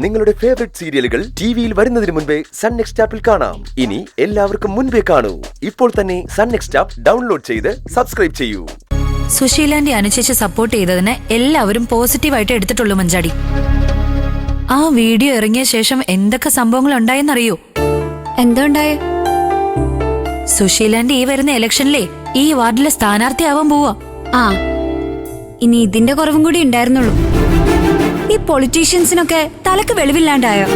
നിങ്ങളുടെ ഫേവറേറ്റ് സീരിയലുകൾ ടിവിയിൽ വരുന്നതിന് മുൻപേ സൺ നെക്സ്റ്റ് ആപ്പിൽ കാണാം. ഇനി എല്ലാവർക്കും മുൻപേ കാണൂ. ഇപ്പോൾ തന്നെ സൺ നെക്സ്റ്റ് ആപ്പ് ഡൗൺലോഡ് ചെയ്ത് സബ്സ്ക്രൈബ് ചെയ്യൂ. സുശീലാന്റെ അനുശേഷം സപ്പോർട്ട് ചെയ്തതിനെ എല്ലാവരും പോസിറ്റീവായിട്ട് എടുത്തിട്ടുള്ളൂ മഞ്ചാടി. ആ വീഡിയോ ഇറങ്ങിയ ശേഷം എന്തൊക്കെ സംഭവങ്ങൾ ഉണ്ടായെന്നറിയോ? എന്താ ഉണ്ടായേ? സുശീലാന്റെ ഈ വരുന്ന ഇലക്ഷനിലെ ഈ വാർഡിലെ സ്ഥാനാർത്ഥിയാവാൻ പോവാ. ആ, ഇനി ഇതിന്റെ കുറവും കൂടി ഉണ്ടായിരുന്നുള്ളൂ. ഈ പൊളിറ്റീഷ്യൻസിനൊക്കെ തലക്ക് വെളിവില്ലാണ്ടായോ?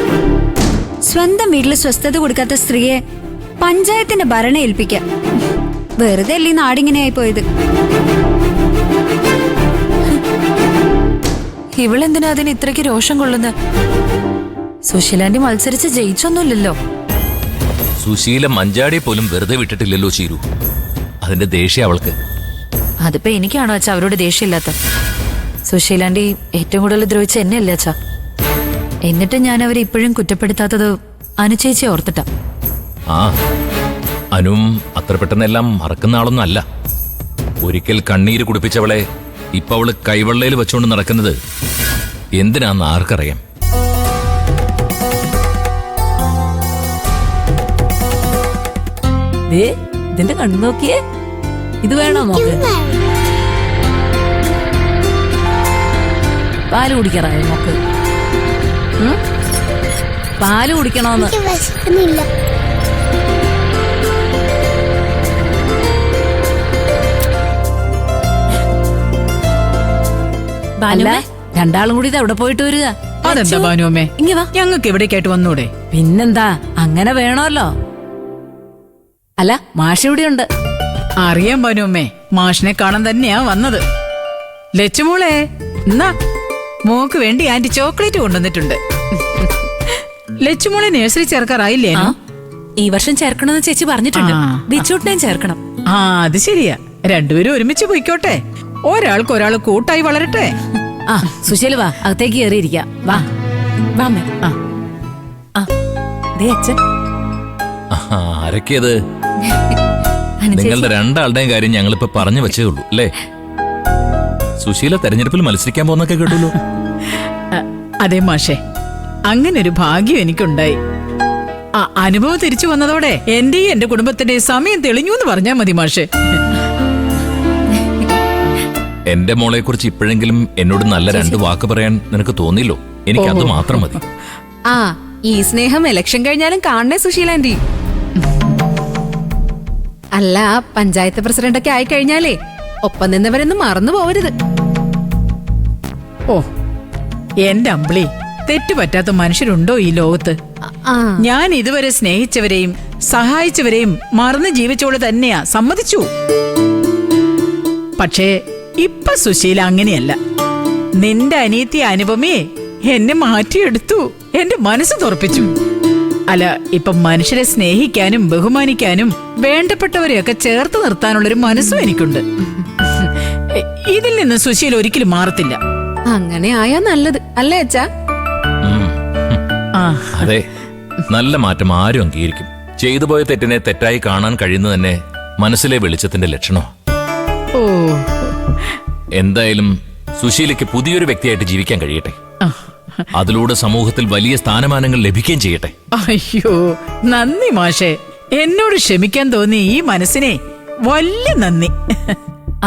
സ്വന്തം വീട്ടില് സ്വസ്ഥത കൊടുക്കാത്ത സ്ത്രീയെ പഞ്ചായത്തിന്റെ ഭരണം ഏൽപ്പിക്കാം. വെറുതെ അല്ലേ നാടിങ്ങനെയായി പോയത്? ഇവളെന്തിനാ അതിന് ഇത്രയ്ക്ക് രോഷം കൊള്ളുന്ന? സുശീലാന്റെ മത്സരിച്ച് ജയിച്ചൊന്നുമില്ലല്ലോ. സുശീല മഞ്ചാടിയെ പോലും വെറുതെ വിട്ടിട്ടില്ലല്ലോ ചീരു. അതിന്റെ ദേഷ്യം അവൾക്ക്. അതിപ്പോ എനിക്കാണോ അച്ഛാ അവരോട് ദേഷ്യമില്ലാത്ത? സുശീലാന്റെ ഏറ്റവും കൂടുതൽ ദ്രോഹിച്ച എന്നെയല്ലേ അച്ഛാ? എന്നിട്ട് ഞാൻ അവരെ ഇപ്പോഴും കുറ്റപ്പെടുത്താത്തത് അനുചേച്ചി ഓർത്തിട്ടാ. ആ, അനുവും അത്ര പെട്ടെന്നെല്ലാം മറക്കുന്ന ആളൊന്നും അല്ല. ഒരിക്കൽ കണ്ണീര് കുടിപ്പിച്ചവളെ ഇപ്പൊ അവള് കൈവെള്ളയിൽ വെച്ചുകൊണ്ട് നടക്കുന്നത് എന്തിനാന്ന് ആർക്കറിയാം. ഇതിന്റെ കണ്ണു നോക്കിയേ. ഇത് വേണോ നോക്ക്. പാല് കുടിക്കറായോ നോക്ക്. പാല് കുടിക്കണോന്ന്. അല്ല, രണ്ടാളും കൂടി ഇത് എവിടെ പോയിട്ട് വരിക? അതെന്താ ഭാനുവമ്മേ, ഇങ്ങ വാ. ഞങ്ങൾക്ക് എവിടേക്കായിട്ട് വന്നൂടെ? പിന്നെന്താ, അങ്ങനെ വേണമല്ലോ. അല്ല, മാഷ് ഇവിടെയുണ്ട്. അറിയാം ഭാനുവമ്മേ, മാഷിനെ കാണാൻ തന്നെയാ വന്നത്. ലച്ചുമോളെ, എന്നാ മോക്ക് വേണ്ടി ആന്റി ചോക്ലേറ്റ് കൊണ്ടുവന്നിട്ടുണ്ട്. ലച്ചുമോളെ നഴ്സറി ചേർക്കാറായില്ലേ? ഈ വർഷം ചേർക്കണമെന്ന് ചേച്ചി പറഞ്ഞിട്ടുണ്ട്. ബിച്ചൂട്ടിനെയും ചേർക്കണം. ആ, അത് ശരിയാ. രണ്ടുപേരും ഒരുമിച്ച് പോയിക്കോട്ടെ. ഒരാൾക്ക് ഒരാൾ കൂട്ടായി വളരട്ടെ. ആ, സുശീല വാ, അകത്തേക്ക് കയറിയിരിക്കാം. വാ വാ അമ്മേ. ദേ അച്ഛൻ. ആരൊക്കെയത്? നിങ്ങളുടെ രണ്ടാളുടെയും കാര്യം ഞങ്ങളിപ്പോ പറഞ്ഞു വെച്ചേ ഉള്ളൂ അല്ലേ? സുശീല തെരഞ്ഞെടുപ്പിൽ മത്സരിക്കാൻ പോകുന്നൊക്കെ കേട്ടുള്ളൂ. അതെ മാഷേ, അങ്ങനെ ഒരു ഭാഗ്യം എനിക്കുണ്ടായി. അനുഭവം തിരിച്ചു വന്നതോടെ എന്റെയും എന്റെ കുടുംബത്തിന്റെയും സമയം തെളിഞ്ഞു എന്ന് പറഞ്ഞാ മതി മാഷേ. എന്റെ മോളെ കുറിച്ച് ഇപ്പോഴെങ്കിലും എന്നോട് നല്ല രണ്ട് വാക്ക് പറയാൻ നിനക്ക് തോന്നിയില്ലോ? എനിക്ക് അത് മാത്രം മതി. ആ, ഈ സ്നേഹം ഇലക്ഷൻ കഴിഞ്ഞാലും കാണണേ സുശീലാന്റി. അല്ല, പഞ്ചായത്ത് പ്രസിഡന്റൊക്കെ ആയി കഴിഞ്ഞാലേ ഒപ്പം നിന്നവരെന്നും മറന്നു പോവരുത്. ഓ, എന്റെ അമ്പിളി, തെറ്റുപറ്റാത്ത മനുഷ്യരുണ്ടോ ഈ ലോകത്ത്? ഞാൻ ഇതുവരെ സ്നേഹിച്ചവരെയും സഹായിച്ചവരെയും മറന്ന് ജീവിച്ചോള് തന്നെയാ, സമ്മതിച്ചു. പക്ഷേ ഇപ്പൊ സുശീല അങ്ങനെയല്ല. നിന്റെ അനിയത്തി അനുപമയെ എന്നെ മാറ്റിയെടുത്തു, എന്റെ മനസ്സ് തുറപ്പിച്ചു. അല്ല, ഇപ്പൊ മനുഷ്യരെ സ്നേഹിക്കാനും ബഹുമാനിക്കാനും വേണ്ടപ്പെട്ടവരെയൊക്കെ ചേർത്ത് നിർത്താനുള്ളൊരു മനസ്സും എനിക്കുണ്ട്. ഇതിൽ നിന്ന് സുശീല ഒരിക്കലും മാറത്തില്ല. അങ്ങനെ ആയാ നല്ലത് അല്ലേ അച്ഛാ? അതെ, നല്ല മാറ്റം ആരും അംഗീകരിക്കും. ചെയ്തു പോയ തെറ്റിനെ തെറ്റായി കാണാൻ കഴിയുന്നത് തന്നെ മനസ്സിലെ വെളിച്ചത്തിന്റെ ലക്ഷണോ. ഓ, എന്തായാലും സുശീലയ്ക്ക് പുതിയൊരു വ്യക്തിയായിട്ട് ജീവിക്കാൻ കഴിയട്ടെ. അതിലൂടെ സമൂഹത്തിൽ വലിയ സ്ഥാനമാനങ്ങൾ ലഭിക്കുകയും ചെയ്യട്ടെ. അയ്യോ, നന്ദി മാഷേ. എന്നോട് ക്ഷമിക്കാൻ തോന്നി ഈ മനസ്സിനെ വലിയ നന്ദി.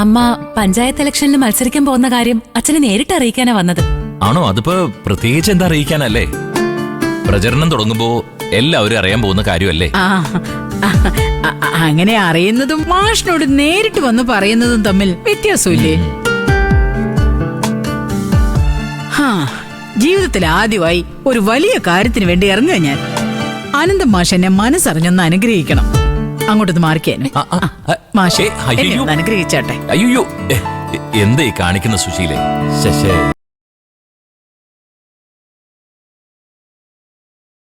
അമ്മ പഞ്ചായത്ത് ഇലക്ഷനിൽ മത്സരിക്കാൻ പോകുന്ന കാര്യം അച്ഛനെ നേരിട്ട് അറിയിക്കാനാ വന്നത്. ആണോ? അതിപ്പോ പ്രത്യേകിച്ച് എന്താ അറിയിക്കാനല്ലേ? പ്രചരണം തുടങ്ങുമ്പോ എല്ലാവരും അറിയാൻ പോകുന്ന കാര്യമല്ലേ? അങ്ങനെ അറിയുന്നതും മാഷിനോട് നേരിട്ട് വന്ന് പറയുന്നതും തമ്മിൽ വ്യത്യാസമില്ലേ? ജീവിതത്തിൽ ആദ്യമായി ഒരു വലിയ കാര്യത്തിന് വേണ്ടി ഇറങ്ങുക ഞാൻ. ആനന്ദം മാഷ് എന്നെ മനസ്സറിഞ്ഞൊന്ന് അനുഗ്രഹിക്കണം. അങ്ങോട്ടൊന്ന് മാറിക്കാനും മാഷേ, അനുഗ്രഹിച്ചാട്ടെ. അയ്യോ, എന്തേ കാണിക്കുന്ന സുശീലേ?